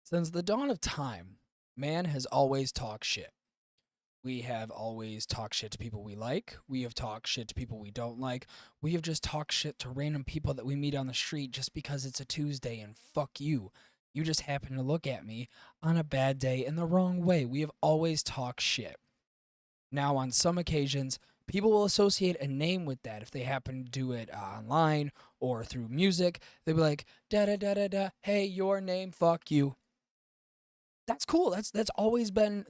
Since the dawn of time, man has always talked shit. We have always talked shit to people we like. We have talked shit to people we don't like. We have just talked shit to random people that we meet on the street just because it's a Tuesday and fuck you. You just happen to look at me on a bad day in the wrong way. We have always talked shit. Now, on some occasions, people will associate a name with that if they happen to do it online or through music. They'll be like, da da da da da, hey, your name, fuck you. That's cool. That's always been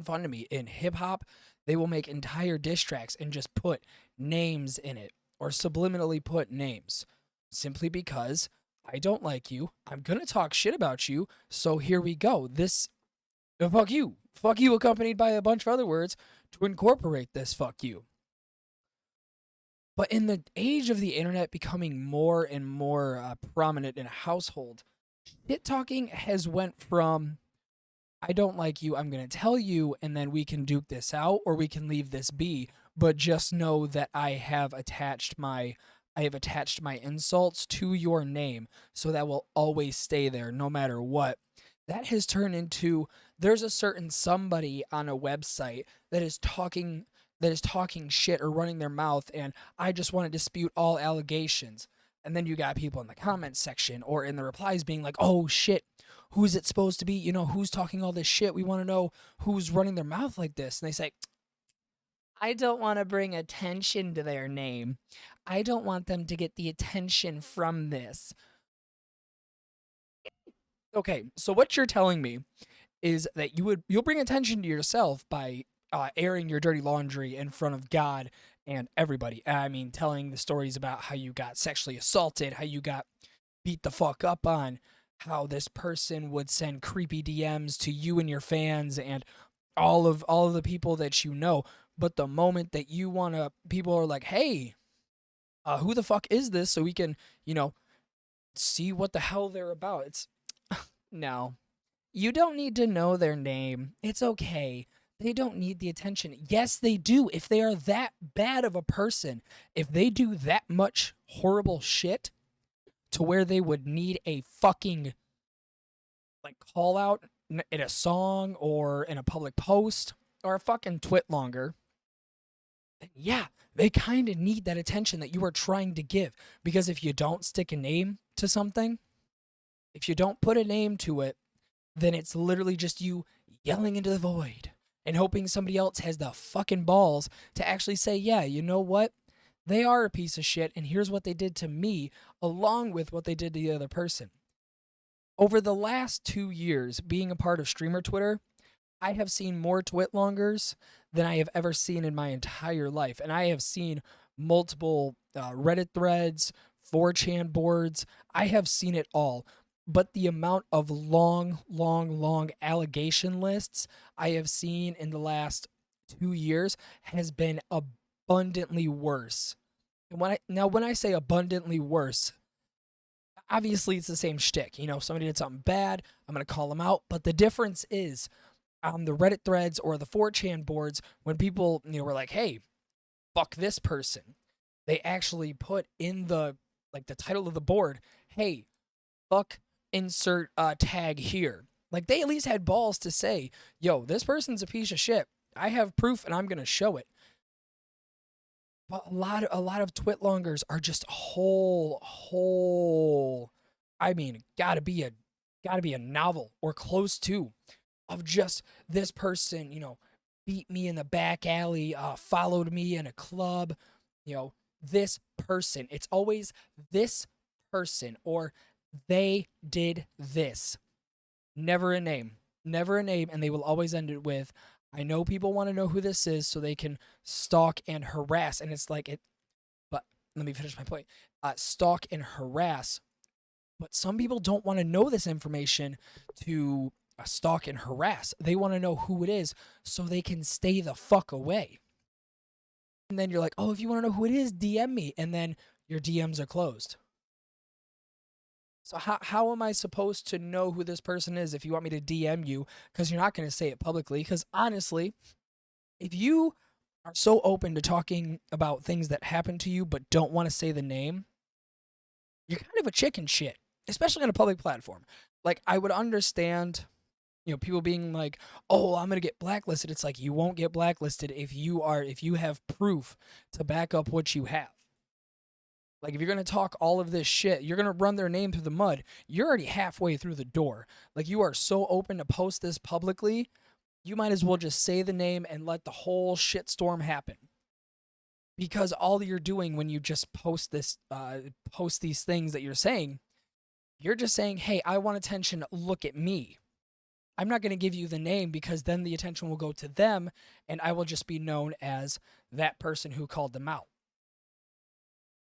fun to me. In hip hop, they will make entire diss tracks and just put names in it or subliminally put names simply because I don't like you. I'm gonna talk shit about you. So here we go. Fuck you, accompanied by a bunch of other words to incorporate this fuck you. But in the age of the internet becoming more and more prominent in a household, shit talking has went from I don't like you, I'm going to tell you, and then we can duke this out or we can leave this be. But just know that I have attached my insults to your name, so that will always stay there no matter what. That has turned into there's a certain somebody on a website that is talking shit or running their mouth, and I just want to dispute all allegations. And then you got people in the comments section or in the replies being like, oh shit, who's it supposed to be? Who's talking all this shit? We want to know who's running their mouth like this. And they say, I don't want to bring attention to their name. I don't want them to get the attention from this. Okay, so what you're telling me is that you'll bring attention to yourself by airing your dirty laundry in front of God and everybody. I mean, telling the stories about how you got sexually assaulted, how you got beat the fuck up on, how this person would send creepy DMs to you and your fans and all of the people that you know. But the moment that people are like, hey, who the fuck is this? So we can, see what the hell they're about. It's no. You don't need to know their name. It's okay. They don't need the attention. Yes, they do. If they are that bad of a person, if they do that much horrible shit to where they would need a fucking like call out in a song or in a public post or a fucking twit longer, then yeah, they kind of need that attention that you are trying to give. Because if you don't stick a name to something, if you don't put a name to it, then it's literally just you yelling into the void and hoping somebody else has the fucking balls to actually say, yeah, you know what? They are a piece of shit, and here's what they did to me, along with what they did to the other person. Over the last 2 years, being a part of streamer Twitter, I have seen more twitlongers than I have ever seen in my entire life. And I have seen multiple Reddit threads, 4chan boards. I have seen it all. But the amount of long, long, long allegation lists I have seen in the last 2 years has been abundantly worse. And when I say abundantly worse, obviously it's the same shtick. If somebody did something bad, I'm gonna call them out. But the difference is on the Reddit threads or the 4chan boards, when people were like, "Hey, fuck this person," they actually put in the title of the board, "Hey, fuck insert tag here." Like they at least had balls to say, "Yo, this person's a piece of shit. I have proof and I'm gonna show it." But a lot of twitlongers are just whole. I mean, gotta be a novel or close to of just this person, beat me in the back alley, followed me in a club, this person. It's always this person or they did this. Never a name. Never a name, and they will always end it with, I know people want to know who this is so they can stalk and harass. And it's like it, but let me finish my point. Stalk and harass. But some people don't want to know this information to stalk and harass. They want to know who it is so they can stay the fuck away. And then you're like, oh, if you want to know who it is, DM me. And then your DMs are closed. So how am I supposed to know who this person is if you want me to DM you? Because you're not going to say it publicly. Because honestly, if you are so open to talking about things that happen to you but don't want to say the name, you're kind of a chicken shit, especially on a public platform. Like, I would understand, people being like, "Oh, I'm gonna get blacklisted." It's like, you won't get blacklisted if you have proof to back up what you have. Like, if you're gonna talk all of this shit, you're gonna run their name through the mud. You're already halfway through the door. Like, you are so open to post this publicly, you might as well just say the name and let the whole shitstorm happen. Because all you're doing when you just post these things that you're saying, you're just saying, "Hey, I want attention. Look at me." I'm not going to give you the name because then the attention will go to them and I will just be known as that person who called them out.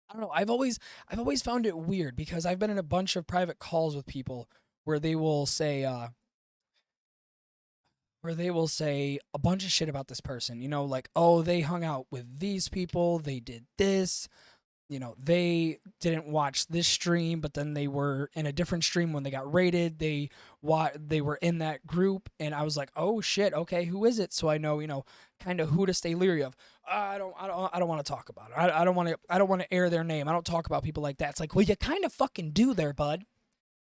I don't know. I've always found it weird because I've been in a bunch of private calls with people where they will say a bunch of shit about this person, like, "Oh, they hung out with these people, they did this, they didn't watch this stream, but then they were in a different stream when they got raided. They were in that group." And I was like, "Oh shit, okay, who is it?" So I know, kind of who to stay leery of. I don't want to talk about it. I don't want to air their name. I don't talk about people like that. It's like, well, you kind of fucking do there, bud.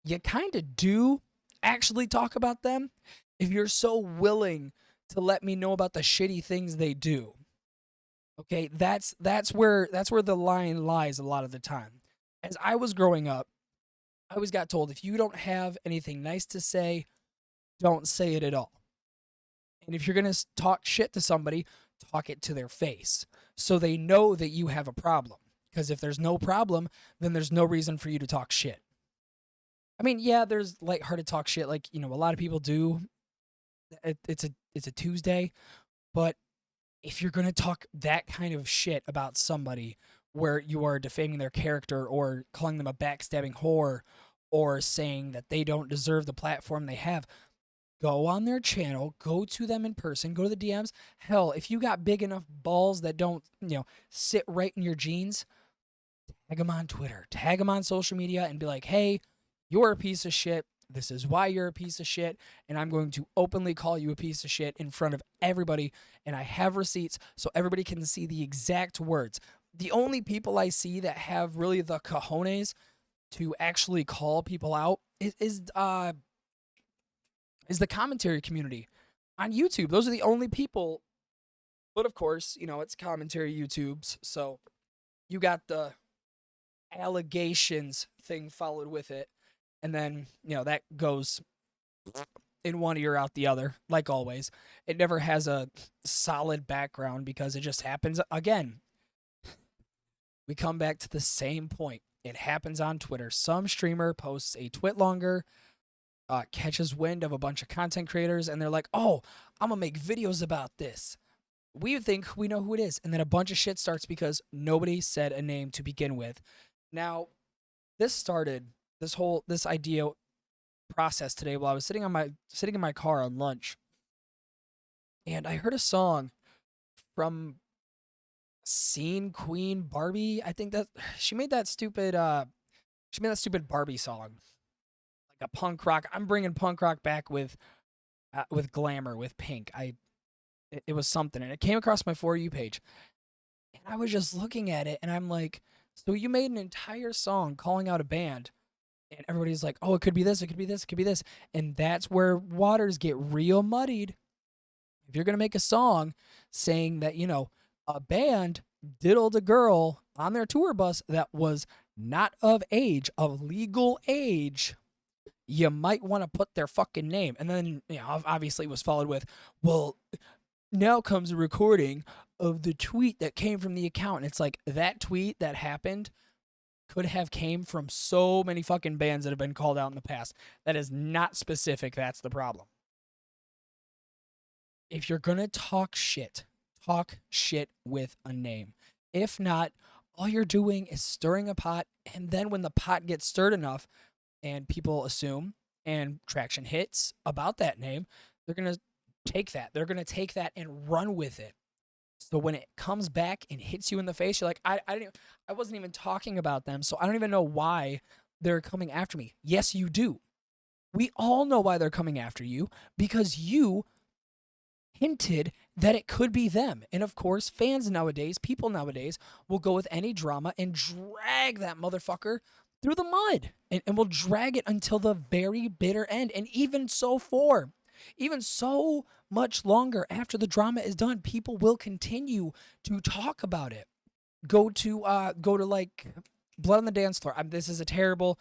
You kind of do actually talk about them if you're so willing to let me know about the shitty things they do. Okay, that's where the line lies a lot of the time. As I was growing up, I always got told, if you don't have anything nice to say, don't say it at all. And if you're going to talk shit to somebody, talk it to their face so they know that you have a problem. Because if there's no problem, then there's no reason for you to talk shit. I mean, yeah, there's lighthearted talk shit, like, a lot of people do. It's a Tuesday, but if you're going to talk that kind of shit about somebody where you are defaming their character or calling them a backstabbing whore or saying that they don't deserve the platform they have, go on their channel, go to them in person, go to the DMs. Hell, if you got big enough balls that don't, sit right in your jeans, tag them on Twitter, tag them on social media and be like, "Hey, you're a piece of shit. This is why you're a piece of shit. And I'm going to openly call you a piece of shit in front of everybody. And I have receipts so everybody can see the exact words." The only people I see that have really the cojones to actually call people out is the commentary community on YouTube. Those are the only people. But of course, it's commentary YouTubes. So you got the allegations thing followed with it. And then, that goes in one ear out the other, like always. It never has a solid background because it just happens again. We come back to the same point. It happens on Twitter. Some streamer posts a twit longer, catches wind of a bunch of content creators, and they're like, "Oh, I'm going to make videos about this." We think we know who it is. And then a bunch of shit starts because nobody said a name to begin with. Now, this idea process today while I was sitting in my car on lunch, and I heard a song from Scene Queen Barbie. I think that she made that stupid Barbie song, like a punk rock. I'm bringing punk rock back with glamour, with Pink. It was something, and it came across my For You page, and I was just looking at it, and I'm like, so you made an entire song calling out a band, and everybody's like, "Oh, it could be this, it could be this, it could be this," and that's where waters get real muddied. If you're gonna make a song saying that, a band diddled a girl on their tour bus that was not of legal age, you might want to put their fucking name. And then, obviously it was followed with, "Well, now comes a recording of the tweet that came from the account." And it's like, that tweet that happened could have came from so many fucking bands that have been called out in the past. That is not specific. That's the problem. If you're going to talk shit with a name. If not, all you're doing is stirring a pot. And then when the pot gets stirred enough and people assume and traction hits about that name, they're going to take that. They're going to take that and run with it. So when it comes back and hits you in the face, you're like, I wasn't even talking about them, so I don't even know why they're coming after me. Yes, you do. We all know why they're coming after you, because you hinted that it could be them. And of course, people nowadays will go with any drama and drag that motherfucker through the mud, and we'll drag it until the very bitter end. And even so much longer after the drama is done, people will continue to talk about it. Go to like Blood on the Dance Floor. This is a terrible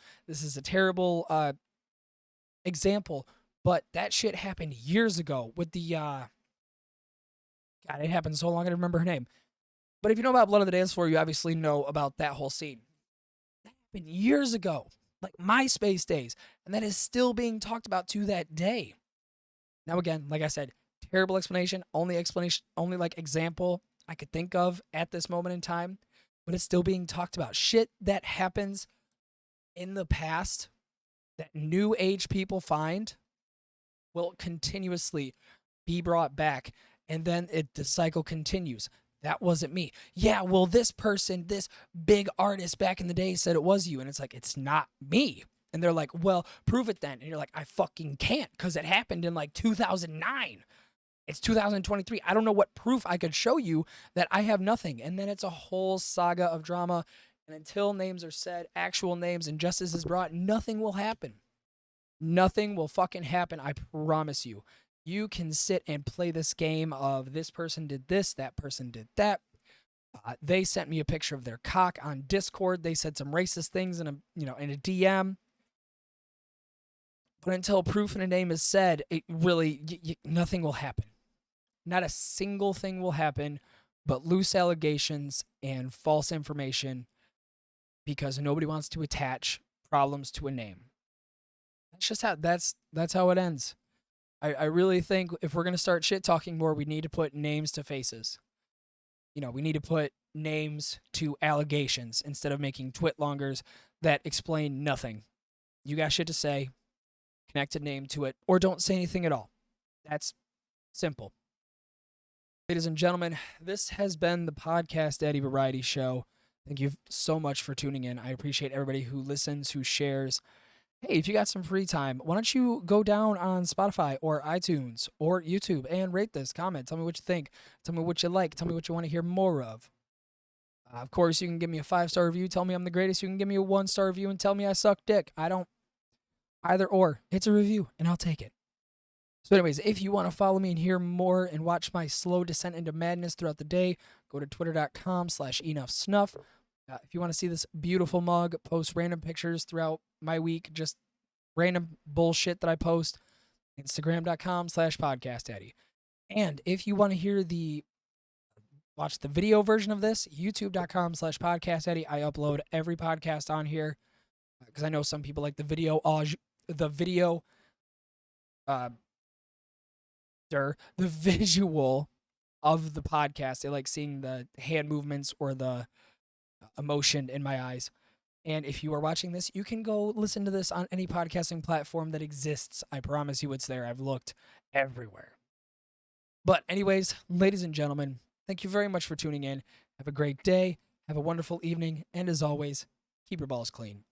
example, but that shit happened years ago with the God, it happened so long I don't remember her name. But if you know about Blood on the Dance Floor, you obviously know about that whole scene. That happened years ago, like MySpace days, and that is still being talked about to that day. Now again, like I said, terrible explanation, only like example I could think of at this moment in time, but it's still being talked about. Shit that happens in the past that new age people find will continuously be brought back, and then the cycle continues. That wasn't me. Yeah, well, this person, this big artist back in the day said it was you, and it's like, it's not me. And they're like, well, prove it then. And you're like, I fucking can't, because it happened in like 2009. It's 2023. I don't know what proof I could show you that I have nothing. And then it's a whole saga of drama. And until names are said, actual names, and justice is brought, nothing will happen. Nothing will fucking happen. I promise you. You can sit and play this game of this person did this, that person did that. They sent me a picture of their cock on Discord. They said some racist things in a DM. But until proof and a name is said, it really nothing will happen. Not a single thing will happen, but loose allegations and false information, because nobody wants to attach problems to a name. That's how it ends. I really think if we're gonna start shit talking more, we need to put names to faces. We need to put names to allegations instead of making twitlongers that explain nothing. You got shit to say, connect a name to it, or don't say anything at all. That's simple. Ladies and gentlemen, this has been the Podcast Daddy Variety Show. Thank you so much for tuning in. I appreciate everybody who listens, who shares. Hey, if you got some free time, why don't you go down on Spotify or iTunes or YouTube and rate this, comment, tell me what you think, tell me what you like, tell me what you want to hear more of. Of course, you can give me a 5-star review, tell me I'm the greatest. You can give me a 1-star review and tell me I suck dick. I don't, either or. It's a review, and I'll take it. So anyways, if you want to follow me and hear more and watch my slow descent into madness throughout the day, go to twitter.com/enoughsnuff. If you want to see this beautiful mug, post random pictures throughout my week, just random bullshit that I post, instagram.com/podcastdaddy. And if you want to hear watch the video version of this, youtube.com/podcastdaddy. I upload every podcast on here because I know some people like the video visual of the podcast. They like seeing the hand movements or the emotion in my eyes. And if you are watching this, you can go listen to this on any podcasting platform that exists. I promise you it's there. I've looked everywhere. But anyways, ladies and gentlemen, thank you very much for tuning in. Have a great day. Have a wonderful evening. And as always, keep your balls clean.